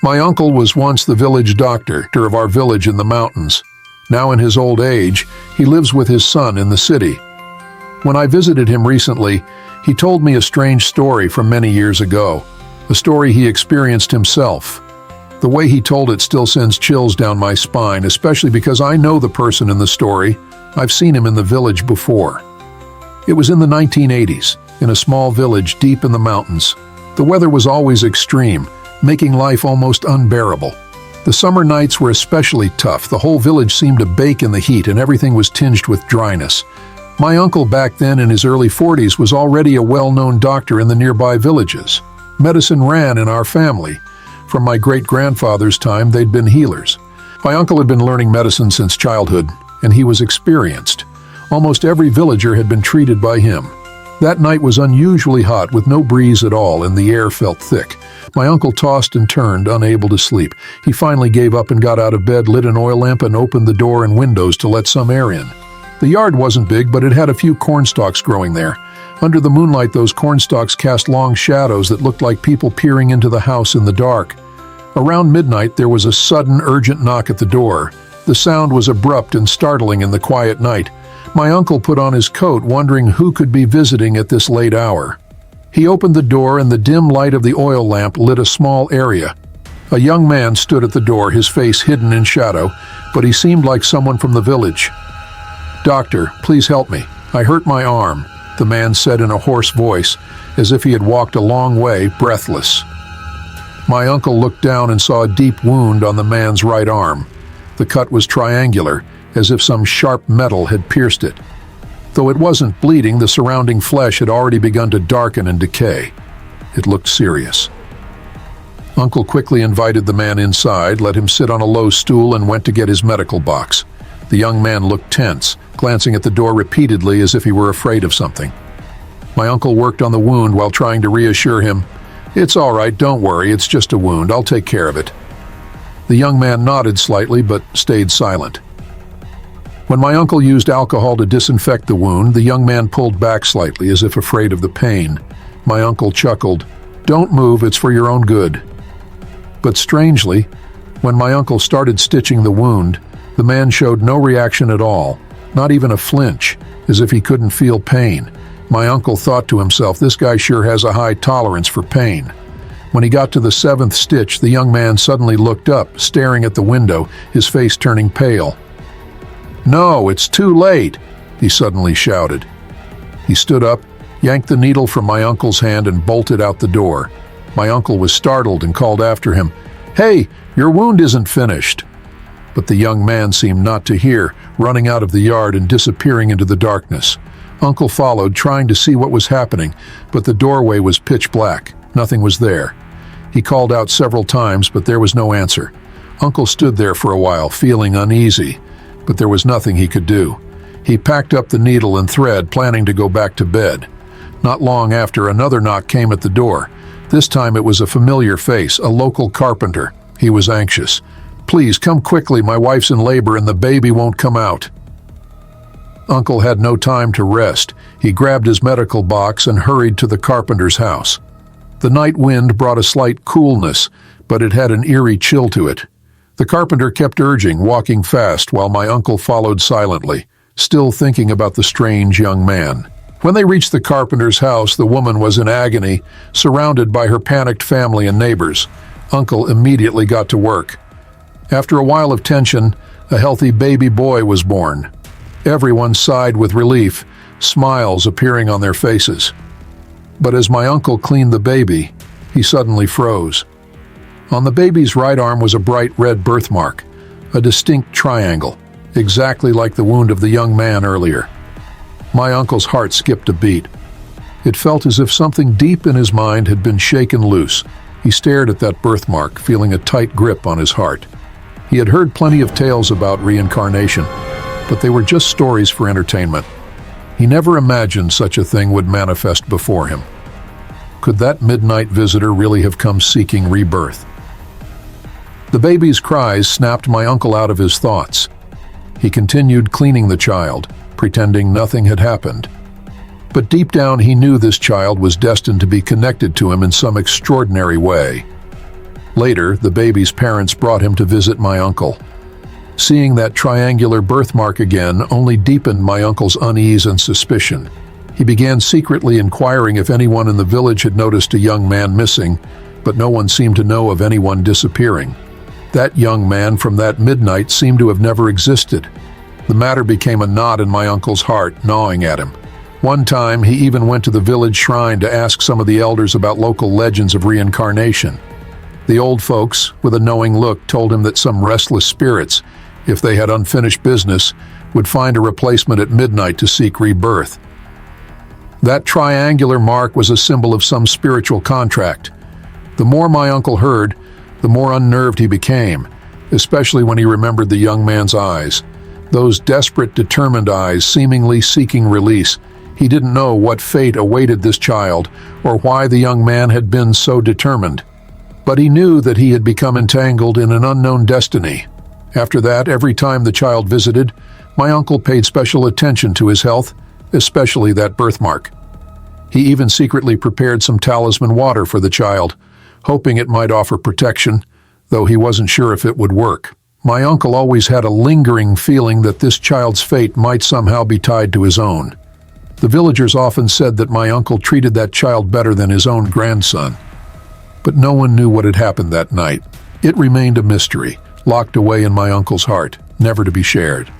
My uncle was once the village doctor of our village in the mountains. Now in his old age, he lives with his son in the city. When I visited him recently, he told me a strange story from many years ago, a story he experienced himself. The way he told it still sends chills down my spine, especially because I know the person in the story. I've seen him in the village before. It was in the 1980s, in a small village deep in the mountains. The weather was always extreme, making life almost unbearable. The summer nights were especially tough. The whole village seemed to bake in the heat and everything was tinged with dryness. My uncle back then in his early 40s was already a well-known doctor in the nearby villages. Medicine ran in our family. From my great-grandfather's time, they'd been healers. My uncle had been learning medicine since childhood, and he was experienced. Almost every villager had been treated by him. That night was unusually hot with no breeze at all and the air felt thick. My uncle tossed and turned, unable to sleep. He finally gave up and got out of bed, lit an oil lamp and opened the door and windows to let some air in. The yard wasn't big, but it had a few cornstalks growing there. Under the moonlight, those cornstalks cast long shadows that looked like people peering into the house in the dark. Around midnight, there was a sudden, urgent knock at the door. The sound was abrupt and startling in the quiet night. My uncle put on his coat, wondering who could be visiting at this late hour. He opened the door and the dim light of the oil lamp lit a small area. A young man stood at the door, his face hidden in shadow, but he seemed like someone from the village. "Doctor, please help me. I hurt my arm," the man said in a hoarse voice, as if he had walked a long way, breathless. My uncle looked down and saw a deep wound on the man's right arm. The cut was triangular, as if some sharp metal had pierced it. Though it wasn't bleeding, the surrounding flesh had already begun to darken and decay. It looked serious. Uncle quickly invited the man inside, let him sit on a low stool, and went to get his medical box. The young man looked tense, glancing at the door repeatedly as if he were afraid of something. My uncle worked on the wound while trying to reassure him. "It's all right, don't worry, it's just a wound, I'll take care of it." The young man nodded slightly but stayed silent. When my uncle used alcohol to disinfect the wound, the young man pulled back slightly as if afraid of the pain. My uncle chuckled, "Don't move, it's for your own good." But strangely, when my uncle started stitching the wound, the man showed no reaction at all, not even a flinch, as if he couldn't feel pain. My uncle thought to himself, this guy sure has a high tolerance for pain. When he got to the 7th stitch, the young man suddenly looked up, staring at the window, his face turning pale. "No, it's too late," he suddenly shouted. He stood up, yanked the needle from my uncle's hand and bolted out the door. My uncle was startled and called after him, "Hey, your wound isn't finished." But the young man seemed not to hear, running out of the yard and disappearing into the darkness. Uncle followed, trying to see what was happening, but the doorway was pitch black. Nothing was there. He called out several times, but there was no answer. Uncle stood there for a while, feeling uneasy, but there was nothing he could do. He packed up the needle and thread, planning to go back to bed. Not long after, another knock came at the door. This time it was a familiar face, a local carpenter. He was anxious. "Please, come quickly, my wife's in labor and the baby won't come out." Uncle had no time to rest. He grabbed his medical box and hurried to the carpenter's house. The night wind brought a slight coolness, but it had an eerie chill to it. The carpenter kept urging, walking fast, while my uncle followed silently, still thinking about the strange young man. When they reached the carpenter's house, the woman was in agony, surrounded by her panicked family and neighbors. Uncle immediately got to work. After a while of tension, a healthy baby boy was born. Everyone sighed with relief, smiles appearing on their faces. But as my uncle cleaned the baby, he suddenly froze. On the baby's right arm was a bright red birthmark, a distinct triangle, exactly like the wound of the young man earlier. My uncle's heart skipped a beat. It felt as if something deep in his mind had been shaken loose. He stared at that birthmark, feeling a tight grip on his heart. He had heard plenty of tales about reincarnation, but they were just stories for entertainment. He never imagined such a thing would manifest before him. Could that midnight visitor really have come seeking rebirth? The baby's cries snapped my uncle out of his thoughts. He continued cleaning the child, pretending nothing had happened. But deep down he knew this child was destined to be connected to him in some extraordinary way. Later, the baby's parents brought him to visit my uncle. Seeing that triangular birthmark again only deepened my uncle's unease and suspicion. He began secretly inquiring if anyone in the village had noticed a young man missing, but no one seemed to know of anyone disappearing. That young man from that midnight seemed to have never existed. The matter became a knot in my uncle's heart, gnawing at him. One time, he even went to the village shrine to ask some of the elders about local legends of reincarnation. The old folks, with a knowing look, told him that some restless spirits, if they had unfinished business, would find a replacement at midnight to seek rebirth. That triangular mark was a symbol of some spiritual contract. The more my uncle heard, the more unnerved he became, especially when he remembered the young man's eyes. Those desperate, determined eyes, seemingly seeking release. He didn't know what fate awaited this child, or why the young man had been so determined. But he knew that he had become entangled in an unknown destiny. After that, every time the child visited, my uncle paid special attention to his health, especially that birthmark. He even secretly prepared some talisman water for the child, hoping it might offer protection, though he wasn't sure if it would work. My uncle always had a lingering feeling that this child's fate might somehow be tied to his own. The villagers often said that my uncle treated that child better than his own grandson. But no one knew what had happened that night. It remained a mystery, locked away in my uncle's heart, never to be shared.